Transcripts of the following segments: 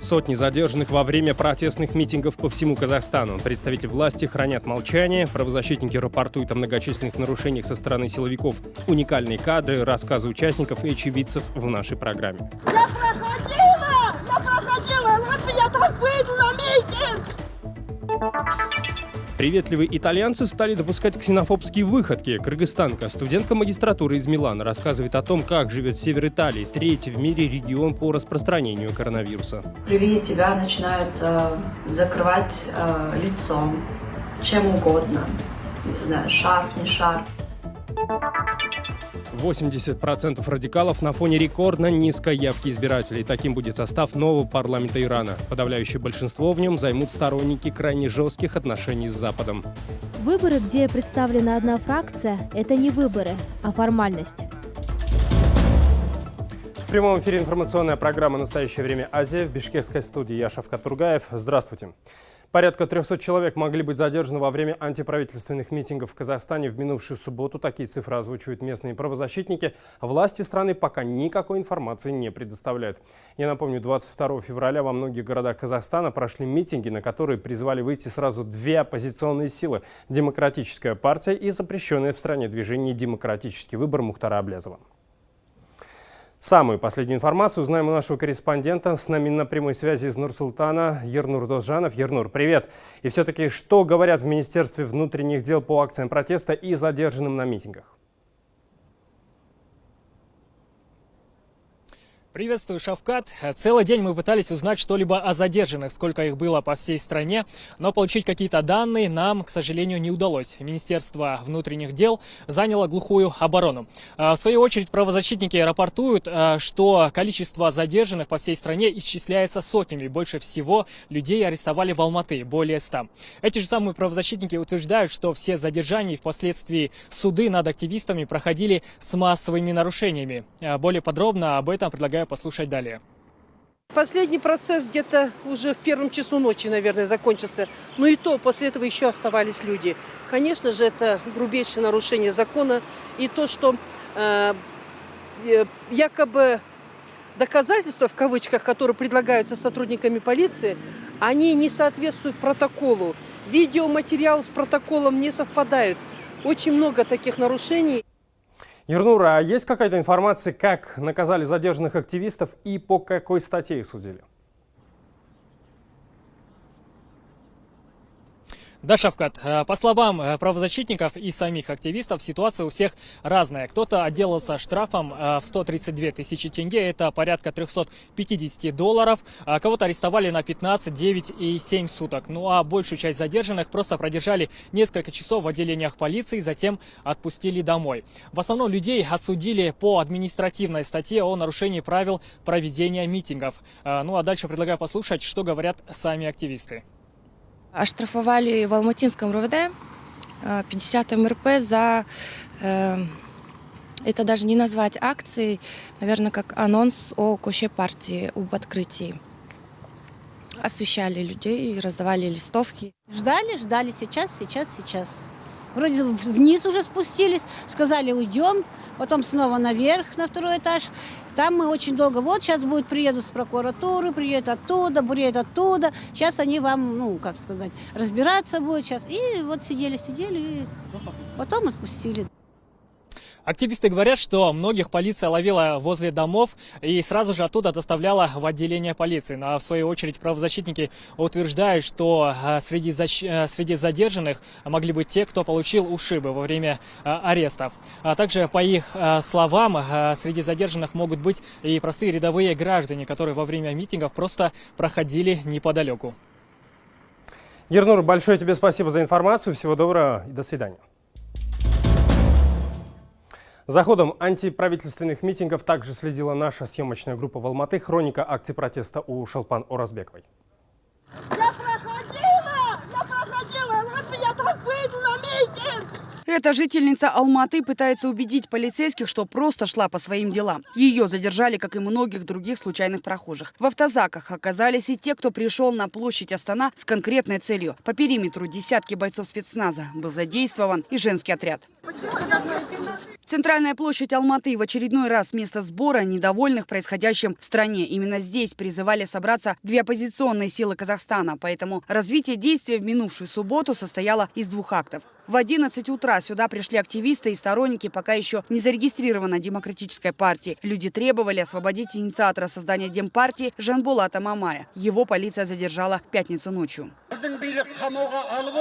Сотни задержанных во время протестных митингов по всему Казахстану. Представители власти хранят молчание, правозащитники рапортуют о многочисленных нарушениях со стороны силовиков. Уникальные кадры, рассказы участников и очевидцев в нашей программе. Я проходила, вот меня так выйду на митинг! Приветливые итальянцы стали допускать ксенофобские выходки. Кыргызстанка, студентка магистратуры из Милана, рассказывает о том, как живет север Италии, третий в мире регион по распространению коронавируса. При виде тебя начинают закрывать лицом, чем угодно. Не знаю, шарф, не шарф. 80% радикалов на фоне рекордно низкой явки избирателей. Таким будет состав нового парламента Ирана. Подавляющее большинство в нем займут сторонники крайне жестких отношений с Западом. Выборы, где представлена одна фракция, это не выборы, а формальность. В прямом эфире информационная программа «Настоящее время Азия». В бишкекской студии я Шавкат Тургаев. Здравствуйте. Порядка 300 человек могли быть задержаны во время антиправительственных митингов в Казахстане в минувшую субботу. Такие цифры озвучивают местные правозащитники. Власти страны пока никакой информации не предоставляют. Я напомню, 22 февраля во многих городах Казахстана прошли митинги, на которые призвали выйти сразу две оппозиционные силы – Демократическая партия и запрещенное в стране движение «Демократический выбор» Мухтара Аблязова. Самую последнюю информацию узнаем у нашего корреспондента. С нами на прямой связи из Нур-Султана Ернур Дозжанов. Ернур, привет. И все-таки, что говорят в Министерстве внутренних дел по акциям протеста и задержанным на митингах? Приветствую, Шавкат. Целый день мы пытались узнать что-либо о задержанных, сколько их было по всей стране, но получить какие-то данные нам, к сожалению, не удалось. Министерство внутренних дел заняло глухую оборону. В свою очередь, правозащитники рапортуют, что количество задержанных по всей стране исчисляется сотнями. Больше всего людей арестовали в Алматы, более 100. Эти же самые правозащитники утверждают, что все задержания и впоследствии суды над активистами проходили с массовыми нарушениями. Более подробно об этом предлагаю послушать далее. Последний процесс где-то уже в первом часу ночи, наверное, закончился. Но и то, после этого еще оставались люди. Конечно же, это грубейшее нарушение закона. И то, что якобы доказательства, в кавычках, которые предлагаются сотрудниками полиции, они не соответствуют протоколу. Видеоматериал с протоколом не совпадают. Очень много таких нарушений. Ернур, а есть какая-то информация, как наказали задержанных активистов и по какой статье их судили? Да, Шавкат, по словам правозащитников и самих активистов, ситуация у всех разная. Кто-то отделался штрафом в 132 тысячи тенге, это порядка $350. Кого-то арестовали на 15, 9 и 7 суток. Ну а большую часть задержанных просто продержали несколько часов в отделениях полиции, затем отпустили домой. В основном людей осудили по административной статье о нарушении правил проведения митингов. Ну а дальше предлагаю послушать, что говорят сами активисты. Оштрафовали в Алматинском РОВД 50 МРП за, это даже не назвать акцией, наверное, как анонс о коще партии об открытии. Освещали людей, раздавали листовки. Ждали, сейчас. Вроде вниз уже спустились, сказали уйдем, потом снова наверх на второй этаж. Там мы очень долго, вот сейчас приедут с прокуратуры, приедут оттуда. Сейчас они вам, разбираться будут сейчас. И вот сидели, и потом отпустили. Активисты говорят, что многих полиция ловила возле домов и сразу же оттуда доставляла в отделение полиции. Но в свою очередь правозащитники утверждают, что среди задержанных могли быть те, кто получил ушибы во время арестов. А также, по их словам, среди задержанных могут быть и простые рядовые граждане, которые во время митингов просто проходили неподалеку. Ернур, большое тебе спасибо за информацию. Всего доброго и до свидания. За ходом антиправительственных митингов также следила наша съемочная группа в Алматы. Хроника акций протеста у Шолпан Оразбековой. Я проходила, вот меня так выйду на митинг! Эта жительница Алматы пытается убедить полицейских, что просто шла по своим делам. Ее задержали, как и многих других случайных прохожих. В автозаках оказались и те, кто пришел на площадь Астана с конкретной целью. По периметру десятки бойцов спецназа. Был задействован и женский отряд. Центральная площадь Алматы в очередной раз место сбора недовольных происходящим в стране. Именно здесь призывали собраться две оппозиционные силы Казахстана. Поэтому развитие действий в минувшую субботу состояло из двух актов. В 11 утра сюда пришли активисты и сторонники пока еще не зарегистрированной демократической партии. Люди требовали освободить инициатора создания демпартии Жанболата Мамая. Его полиция задержала в пятницу ночью.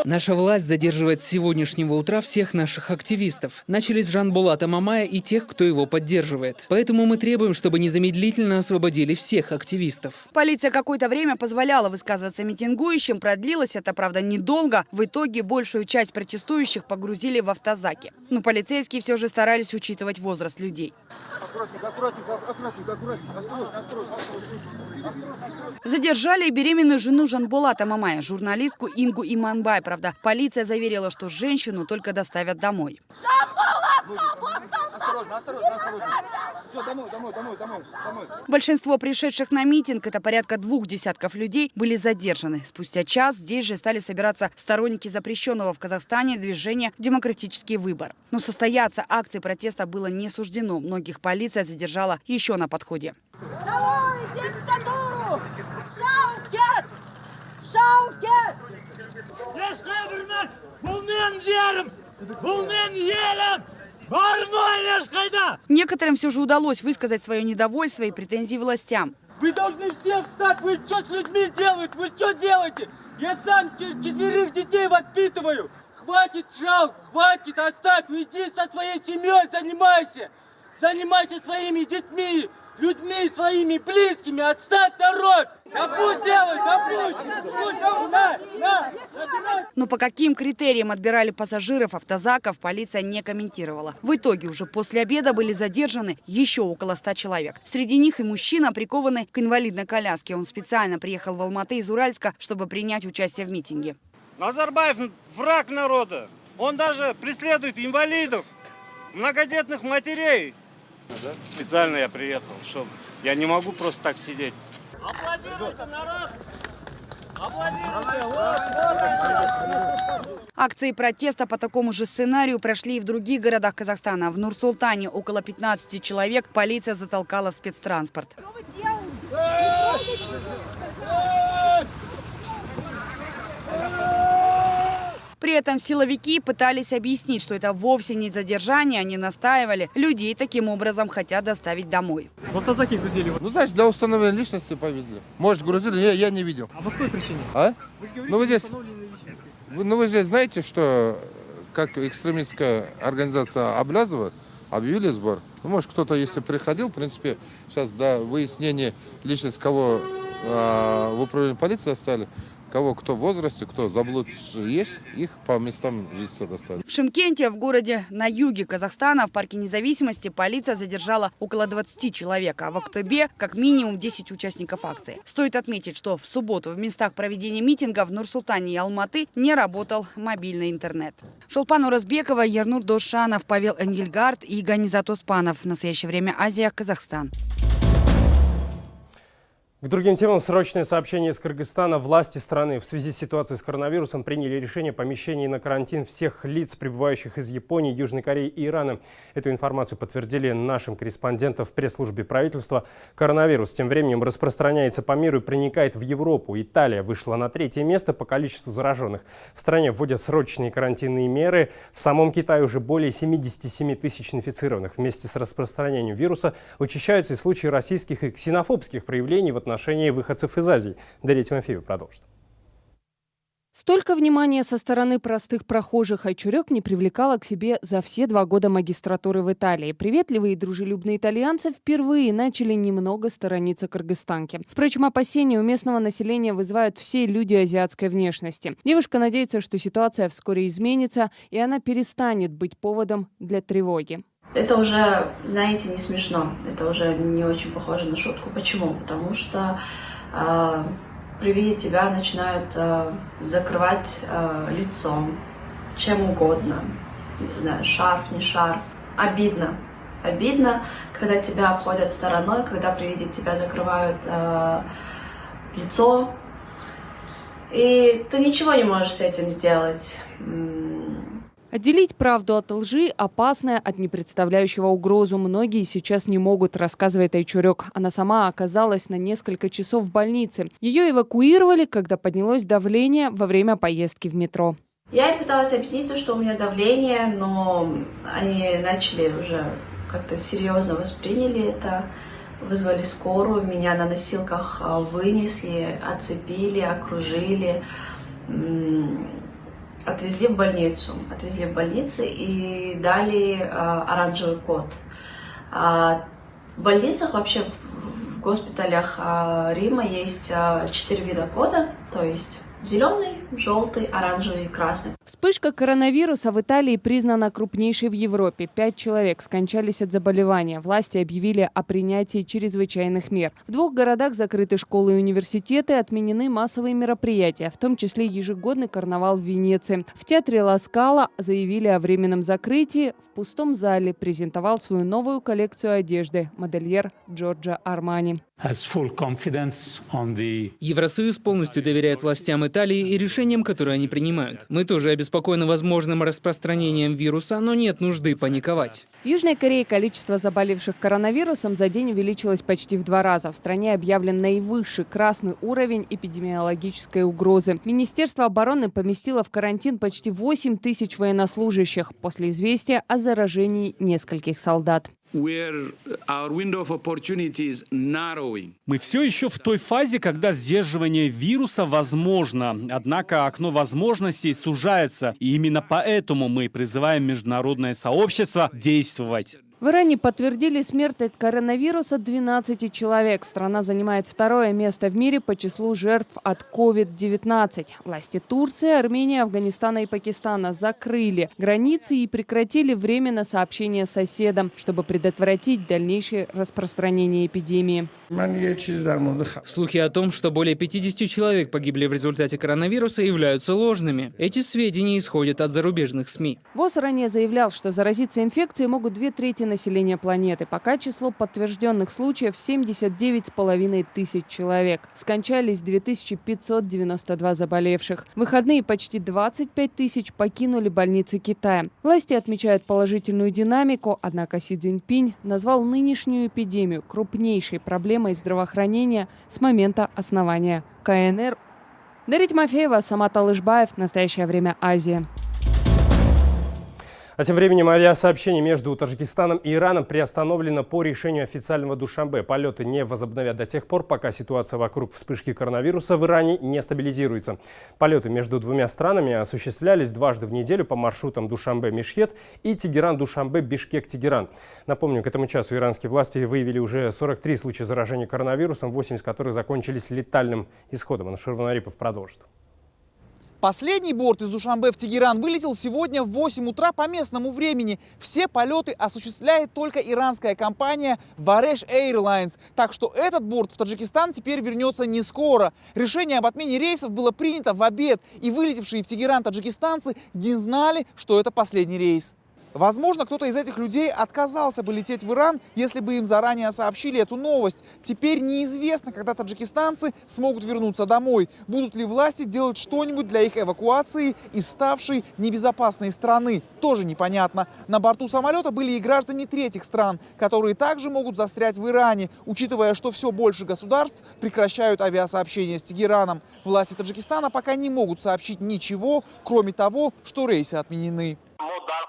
Наша власть задерживает с сегодняшнего утра всех наших активистов. Начали с Жанболата Мамая и тех, кто его поддерживает. Поэтому мы требуем, чтобы незамедлительно освободили всех активистов. Полиция какое-то время позволяла высказываться митингующим. Продлилось это, правда, недолго. В итоге большую часть протестующих погрузили в автозаки. Но полицейские все же старались учитывать возраст людей. Задержали и беременную жену Жанболата Мамая, журналистку Ингу Иманбай. Правда, полиция заверила, что женщину только доставят домой. Большинство пришедших на митинг, это порядка 2 десятков людей, были задержаны. Спустя час здесь же стали собираться сторонники запрещенного в Казахстане движения «Демократический выбор». Но состояться акции протеста было не суждено. Многих полиция задержала еще на подходе. Долой диктатуру! Шаукет! Шаукет! Некоторым все же удалось высказать свое недовольство и претензии властям. Вы должны все встать! Вы что с людьми делаете? Вы что делаете? Я сам 4 детей воспитываю! Хватит жалко, хватит, оставь, уйди со своей семьей, занимайся! Занимайся своими детьми, людьми своими близкими, отставь народ! Да пусть делают, да пусть! Но по каким критериям отбирали пассажиров автозаков, полиция не комментировала. В итоге уже после обеда были задержаны еще около 100 человек. Среди них и мужчина, прикованный к инвалидной коляске. Он специально приехал в Алматы из Уральска, чтобы принять участие в митинге. Назарбаев враг народа. Он даже преследует инвалидов, многодетных матерей. Специально я приехал, чтобы я не могу просто так сидеть. Аплодируйте, народ! Акции протеста по такому же сценарию прошли и в других городах Казахстана. В Нур-Султане около 15 человек полиция затолкала в спецтранспорт. При этом силовики пытались объяснить, что это вовсе не задержание, они настаивали. Людей таким образом хотят доставить домой. В автозаке грузили? Ну, знаешь, для установления личности повезли. Может, грузили, я не видел. А по какой причине? А? Вы же говорите, Ну, вы здесь, установленные личности. вы же знаете, что как экстремистская организация Аблязова объявили сбор. Ну, может, кто-то, если приходил, в принципе, сейчас до выяснения личности, кого в управлении полиции оставили, кого кто в возрасте, кто заблудший есть, их по местам жительства доставили. В Шымкенте, в городе на юге Казахстана, в парке независимости, полиция задержала около 20 человек, а в Актобе как минимум 10 участников акции. Стоит отметить, что в субботу в местах проведения митинга в Нур-Султане и Алматы не работал мобильный интернет. Шолпан Уразбекова, Ернур Дошанов, Павел Энгельгард и Ганизат Оспанов. В настоящее время Азия, Казахстан. К другим темам срочное сообщение из Кыргызстана. Власти страны в связи с ситуацией с коронавирусом приняли решение о помещении на карантин всех лиц, прибывающих из Японии, Южной Кореи и Ирана. Эту информацию подтвердили нашим корреспондентам в пресс-службе правительства. Коронавирус тем временем распространяется по миру и проникает в Европу. Италия вышла на 3-е место по количеству зараженных. В стране вводят срочные карантинные меры. В самом Китае уже более 77 тысяч инфицированных. Вместе с распространением вируса учащаются и случаи российских и ксенофобских проявлений в отношении выходцев из Азии. Дарья Тимофеева продолжит. Столько внимания со стороны простых прохожих Айчурек не привлекала к себе за все 2 года магистратуры в Италии. Приветливые и дружелюбные итальянцы впервые начали немного сторониться кыргызстанки. Впрочем, опасения у местного населения вызывают все люди азиатской внешности. Девушка надеется, что ситуация вскоре изменится, и она перестанет быть поводом для тревоги. Это уже, знаете, не смешно. Это уже не очень похоже на шутку. Почему? Потому что при виде тебя начинают закрывать лицом, чем угодно. Не знаю, шарф, не шарф. Обидно. Обидно, когда тебя обходят стороной, когда при виде тебя закрывают лицо. И ты ничего не можешь с этим сделать. Отделить правду от лжи опасное от непредставляющего угрозу. Многие сейчас не могут, рассказывает Айчурек. Она сама оказалась на несколько часов в больнице. Ее эвакуировали, когда поднялось давление во время поездки в метро. Я им пыталась объяснить, что у меня давление, но они начали уже как-то серьезно восприняли это. Вызвали скорую, меня на носилках вынесли, оцепили, окружили. Отвезли в больницу и дали оранжевый код. В больницах, вообще в госпиталях Рима есть 4 вида кода, то есть зеленый, желтый, оранжевый и красный. Вспышка коронавируса в Италии признана крупнейшей в Европе. 5 человек скончались от заболевания. Власти объявили о принятии чрезвычайных мер. В 2 городах закрыты школы и университеты, отменены массовые мероприятия, в том числе ежегодный карнавал в Венеции. В театре Ла Скала заявили о временном закрытии. В пустом зале презентовал свою новую коллекцию одежды модельер Джорджо Армани. Евросоюз полностью доверяет властям Италии и решениям, которые они принимают. Мы тоже обеспокоены возможным распространением вируса, но нет нужды паниковать. В Южной Корее количество заболевших коронавирусом за день увеличилось почти в 2 раза. В стране объявлен наивысший красный уровень эпидемиологической угрозы. Министерство обороны поместило в карантин почти 8 тысяч военнослужащих после известия о заражении нескольких солдат. Мы все еще в той фазе, когда сдерживание вируса возможно. Однако окно возможностей сужается. И именно поэтому мы призываем международное сообщество действовать. В Иране подтвердили смерть от коронавируса 12 человек. Страна занимает 2-е место в мире по числу жертв от COVID-19. Власти Турции, Армении, Афганистана и Пакистана закрыли границы и прекратили временно сообщения с соседом, чтобы предотвратить дальнейшее распространение эпидемии. Слухи о том, что более 50 человек погибли в результате коронавируса, являются ложными. Эти сведения исходят от зарубежных СМИ. ВОЗ ранее заявлял, что заразиться инфекцией могут 2/3 населения планеты. Пока число подтвержденных случаев 79,5 тысяч человек. Скончались 2592 заболевших. В выходные почти 25 тысяч покинули больницы Китая. Власти отмечают положительную динамику, однако Си Цзиньпинь назвал нынешнюю эпидемию крупнейшей проблемой здравоохранения с момента основания КНР. Дарья Тимофеева, Самат Алышбаев. Настоящее время. Азия. А тем временем авиасообщение между Таджикистаном и Ираном приостановлено по решению официального Душанбе. Полеты не возобновят до тех пор, пока ситуация вокруг вспышки коронавируса в Иране не стабилизируется. Полеты между 2 странами осуществлялись дважды в неделю по маршрутам Душанбе-Мешхед и Тегеран-Душанбе-Бишкек-Тегеран. Напомню, к этому часу иранские власти выявили уже 43 случая заражения коронавирусом, 8 из которых закончились летальным исходом. Анушер Ванарипов продолжит. Последний борт из Душанбе в Тегеран вылетел сегодня в 8 утра по местному времени. Все полеты осуществляет только иранская компания Varesh Airlines. Так что этот борт в Таджикистан теперь вернется не скоро. Решение об отмене рейсов было принято в обед. И вылетевшие в Тегеран таджикистанцы не знали, что это последний рейс. Возможно, кто-то из этих людей отказался бы лететь в Иран, если бы им заранее сообщили эту новость. Теперь неизвестно, когда таджикистанцы смогут вернуться домой. Будут ли власти делать что-нибудь для их эвакуации из ставшей небезопасной страны, тоже непонятно. На борту самолета были и граждане 3-х стран, которые также могут застрять в Иране, учитывая, что все больше государств прекращают авиасообщение с Тегераном. Власти Таджикистана пока не могут сообщить ничего, кроме того, что рейсы отменены.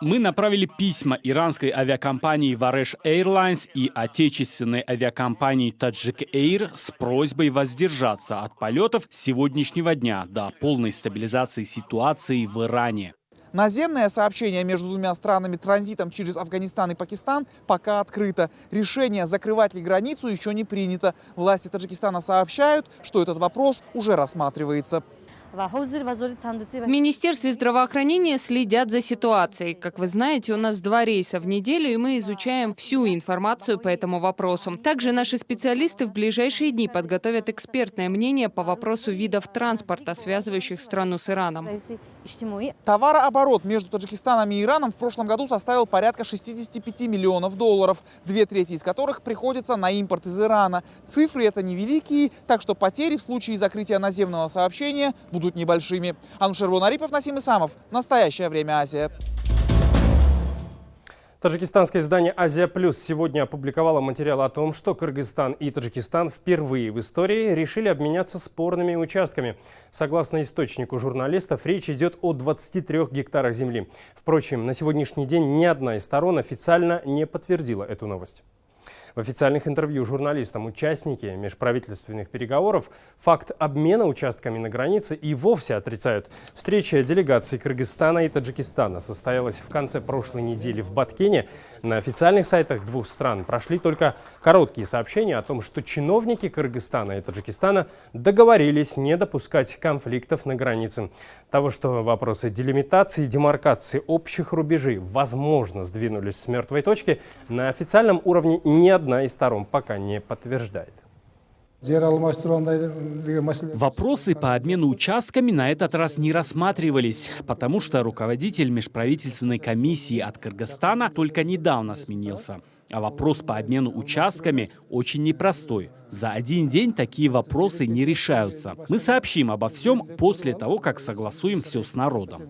Мы направили письма иранской авиакомпании Varesh Airlines и отечественной авиакомпании Tajik Air с просьбой воздержаться от полетов с сегодняшнего дня до полной стабилизации ситуации в Иране. Наземное сообщение между 2 странами транзитом через Афганистан и Пакистан пока открыто. Решение, закрывать ли границу, еще не принято. Власти Таджикистана сообщают, что этот вопрос уже рассматривается. В Министерстве здравоохранения следят за ситуацией. Как вы знаете, у нас 2 рейса в неделю, и мы изучаем всю информацию по этому вопросу. Также наши специалисты в ближайшие дни подготовят экспертное мнение по вопросу видов транспорта, связывающих страну с Ираном. Товарооборот между Таджикистаном и Ираном в прошлом году составил порядка 65 миллионов долларов, 2/3 из которых приходится на импорт из Ирана. Цифры это невеликие, так что потери в случае закрытия наземного сообщения будут небольшими. Анушер Ванарипов, Насим Исамов. Настоящее время. Азия. Таджикистанское издание «Азия Плюс» сегодня опубликовало материал о том, что Кыргызстан и Таджикистан впервые в истории решили обменяться спорными участками. Согласно источнику журналистов, речь идет о 23 гектарах земли. Впрочем, на сегодняшний день ни одна из сторон официально не подтвердила эту новость. В официальных интервью журналистам участники межправительственных переговоров факт обмена участками на границе и вовсе отрицают. Встреча делегаций Кыргызстана и Таджикистана состоялась в конце прошлой недели в Баткене. На официальных сайтах двух стран прошли только короткие сообщения о том, что чиновники Кыргызстана и Таджикистана договорились не допускать конфликтов на границе. Того, что вопросы делимитации и демаркации общих рубежей возможно сдвинулись с мертвой точки, на официальном уровне ни одна из сторон пока не подтверждает. Вопросы по обмену участками на этот раз не рассматривались, потому что руководитель межправительственной комиссии от Кыргызстана только недавно сменился. А вопрос по обмену участками очень непростой. За один день такие вопросы не решаются. Мы сообщим обо всем после того, как согласуем все с народом.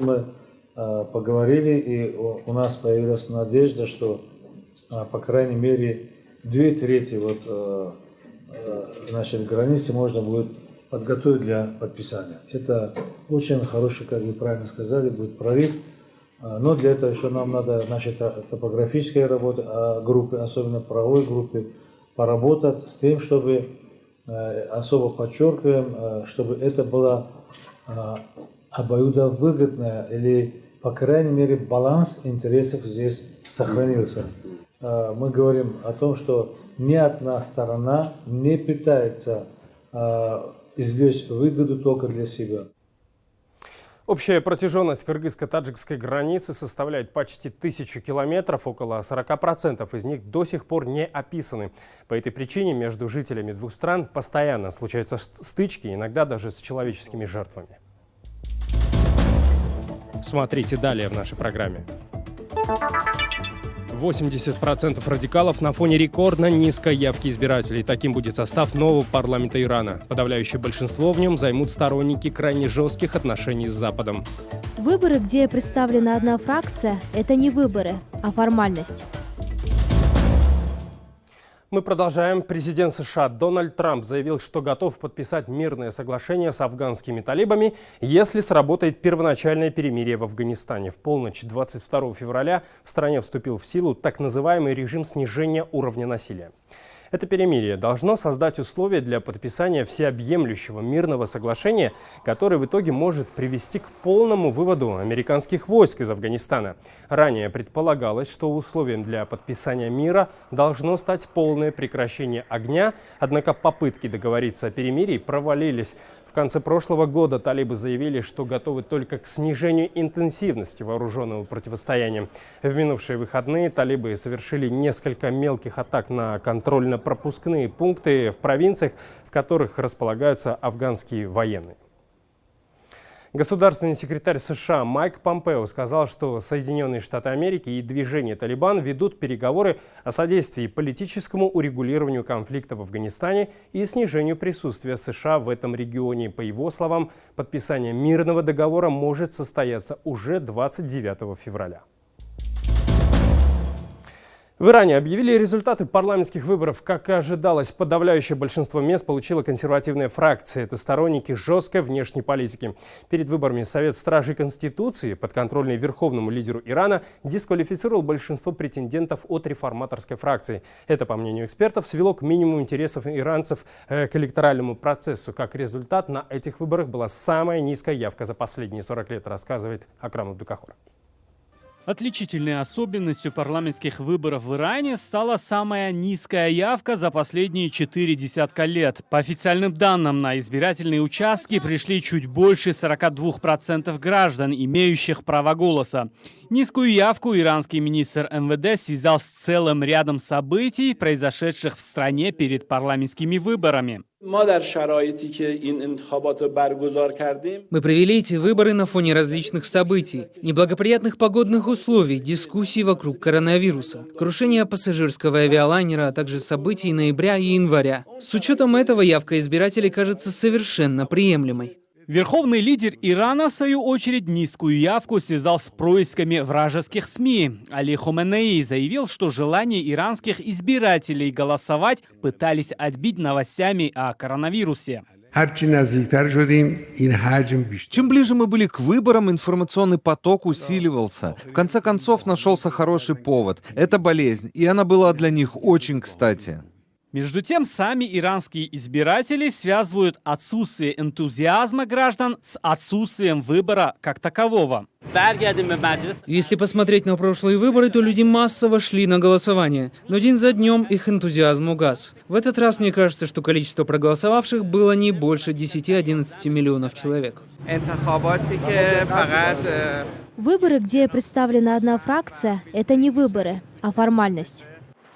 Мы поговорили, и у нас появилась надежда, что, по крайней мере, 2/3 нашей границы можно будет подготовить для подписания. Это очень хороший, как вы правильно сказали, будет прорыв. Но для этого еще нам надо нашей топографической работы, группы, особенно правовой группы, поработать с тем, чтобы, особо подчеркиваем, чтобы это было обоюдовыгодное или, по крайней мере, баланс интересов здесь сохранился. Мы говорим о том, что ни одна сторона не пытается извлечь выгоду только для себя. Общая протяженность кыргызско-таджикской границы составляет почти 1000 километров, около 40% из них до сих пор не описаны. По этой причине между жителями двух стран постоянно случаются стычки, иногда даже с человеческими жертвами. Смотрите далее в нашей программе. 80% радикалов на фоне рекордно низкой явки избирателей. Таким будет состав нового парламента Ирана. Подавляющее большинство в нем займут сторонники крайне жестких отношений с Западом. Выборы, где представлена одна фракция, это не выборы, а формальность. Мы продолжаем. Президент США Дональд Трамп заявил, что готов подписать мирное соглашение с афганскими талибами, если сработает первоначальное перемирие в Афганистане. В полночь 22 февраля в стране вступил в силу так называемый режим снижения уровня насилия. Это перемирие должно создать условия для подписания всеобъемлющего мирного соглашения, которое в итоге может привести к полному выводу американских войск из Афганистана. Ранее предполагалось, что условием для подписания мира должно стать полное прекращение огня, однако попытки договориться о перемирии провалились. В конце прошлого года талибы заявили, что готовы только к снижению интенсивности вооруженного противостояния. В минувшие выходные талибы совершили несколько мелких атак на контрольно-пропускные пункты в провинциях, в которых располагаются афганские военные. Государственный секретарь США Майк Помпео сказал, что Соединенные Штаты Америки и движение «Талибан» ведут переговоры о содействии политическому урегулированию конфликта в Афганистане и снижению присутствия США в этом регионе. По его словам, подписание мирного договора может состояться уже 29 февраля. В Иране объявили результаты парламентских выборов. Как и ожидалось, подавляющее большинство мест получила консервативная фракция. Это сторонники жесткой внешней политики. Перед выборами Совет Стражей Конституции, подконтрольный верховному лидеру Ирана, дисквалифицировал большинство претендентов от реформаторской фракции. Это, по мнению экспертов, свело к минимуму интересов иранцев к электоральному процессу. Как результат, на этих выборах была самая низкая явка за последние 40 лет, рассказывает Акрам Абдукахор. Отличительной особенностью парламентских выборов в Иране стала самая низкая явка за последние 4 десятка лет. По официальным данным, на избирательные участки пришли чуть больше 42% граждан, имеющих право голоса. Низкую явку иранский министр МВД связал с целым рядом событий, произошедших в стране перед парламентскими выборами. Мы провели эти выборы на фоне различных событий, неблагоприятных погодных условий, дискуссий вокруг коронавируса, крушения пассажирского авиалайнера, а также событий ноября и января. С учетом этого явка избирателей кажется совершенно приемлемой. Верховный лидер Ирана, в свою очередь, низкую явку связал с происками вражеских СМИ. Али Хоменеи заявил, что желание иранских избирателей голосовать пытались отбить новостями о коронавирусе. Чем ближе мы были к выборам, информационный поток усиливался. В конце концов, нашелся хороший повод. Это болезнь, и она была для них очень кстати. Между тем, сами иранские избиратели связывают отсутствие энтузиазма граждан с отсутствием выбора как такового. Если посмотреть на прошлые выборы, то люди массово шли на голосование. Но день за днем их энтузиазм угас. В этот раз мне кажется, что количество проголосовавших было не больше 10-11 миллионов человек. Выборы, где представлена одна фракция, это не выборы, а формальность.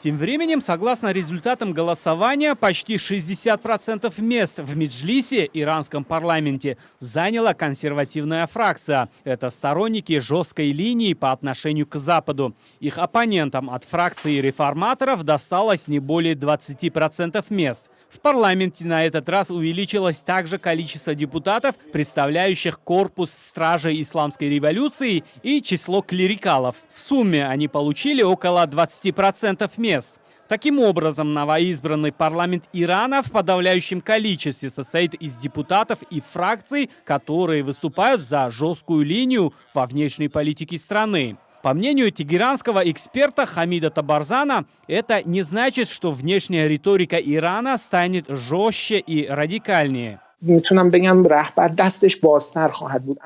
Тем временем, согласно результатам голосования, почти 60% мест в Меджлисе, иранском парламенте, заняла консервативная фракция. Это сторонники жесткой линии по отношению к Западу. Их оппонентам от фракции реформаторов досталось не более 20% мест. В парламенте на этот раз увеличилось также количество депутатов, представляющих корпус стражей исламской революции, и число клерикалов. В сумме они получили около 20% мест. Таким образом, новоизбранный парламент Ирана в подавляющем количестве состоит из депутатов и фракций, которые выступают за жесткую линию во внешней политике страны. По мнению тегеранского эксперта Хамида Табарзана, это не значит, что внешняя риторика Ирана станет жестче и радикальнее.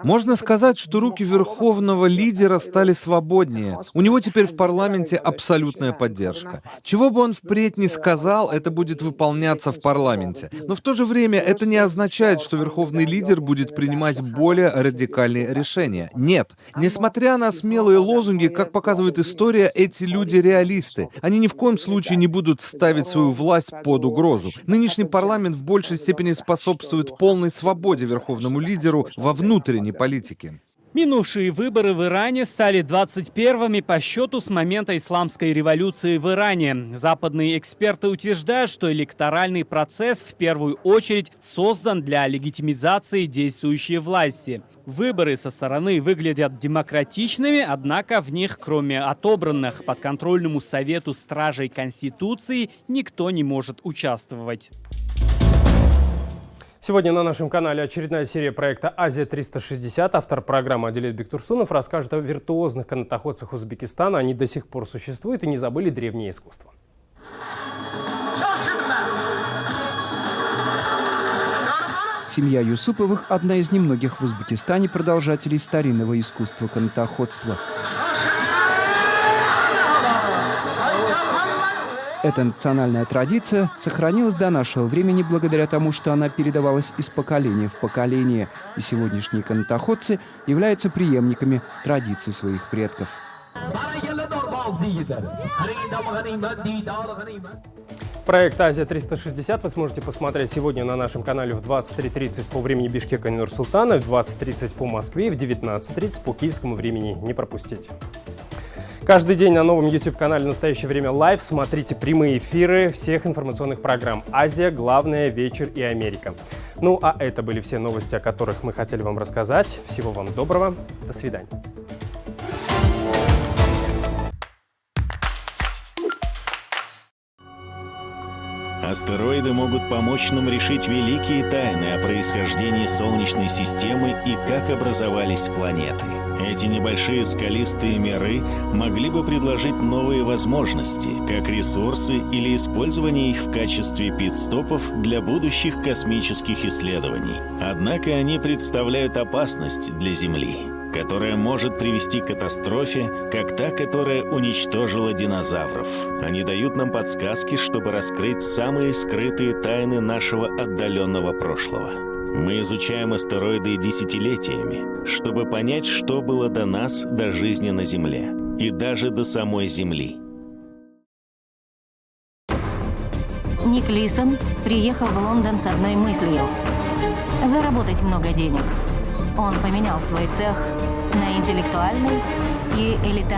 Можно сказать, что руки верховного лидера стали свободнее. У него теперь в парламенте абсолютная поддержка. Чего бы он впредь ни сказал, это будет выполняться в парламенте. Но в то же время это не означает, что верховный лидер будет принимать более радикальные решения. Нет. Несмотря на смелые лозунги, как показывает история, эти люди реалисты. Они ни в коем случае не будут ставить свою власть под угрозу. Нынешний парламент в большей степени способствует полной свободе верховному лидеру во внутренней политике. Минувшие выборы в Иране стали 21-ми по счету с момента исламской революции в Иране. Западные эксперты утверждают, что электоральный процесс в первую очередь создан для легитимизации действующей власти. Выборы со стороны выглядят демократичными, однако в них, кроме отобранных подконтрольному Совету стражей Конституции, никто не может участвовать. Сегодня на нашем канале очередная серия проекта «Азия-360». Автор программы Адилет Бектурсунов расскажет о виртуозных канатоходцах Узбекистана. Они до сих пор существуют и не забыли древнее искусство. Семья Юсуповых – одна из немногих в Узбекистане продолжателей старинного искусства канатоходства. Эта национальная традиция сохранилась до нашего времени благодаря тому, что она передавалась из поколения в поколение, и сегодняшние канатоходцы являются преемниками традиций своих предков. Проект «Азия-360» вы сможете посмотреть сегодня на нашем канале в 23:30 по времени Бишкека и Нур-Султана, в 20:30 по Москве и в 19:30 по киевскому времени. Не пропустите. Каждый день на новом YouTube-канале «Настоящее время лайв» смотрите прямые эфиры всех информационных программ «Азия», «Главное», «Вечер» и «Америка». Ну а это были все новости, о которых мы хотели вам рассказать. Всего вам доброго. До свидания. Астероиды могут помочь нам решить великие тайны о происхождении Солнечной системы и как образовались планеты. Эти небольшие скалистые миры могли бы предложить новые возможности, как ресурсы или использование их в качестве пит-стопов для будущих космических исследований. Однако они представляют опасность для Земли, которая может привести к катастрофе, как та, которая уничтожила динозавров. Они дают нам подсказки, чтобы раскрыть самые скрытые тайны нашего отдаленного прошлого. Мы изучаем астероиды десятилетиями, чтобы понять, что было до нас, до жизни на Земле и даже до самой Земли. Ник Лисон приехал в Лондон с одной мыслью – заработать много денег. Он поменял свой цех на интеллектуальный и элитарный.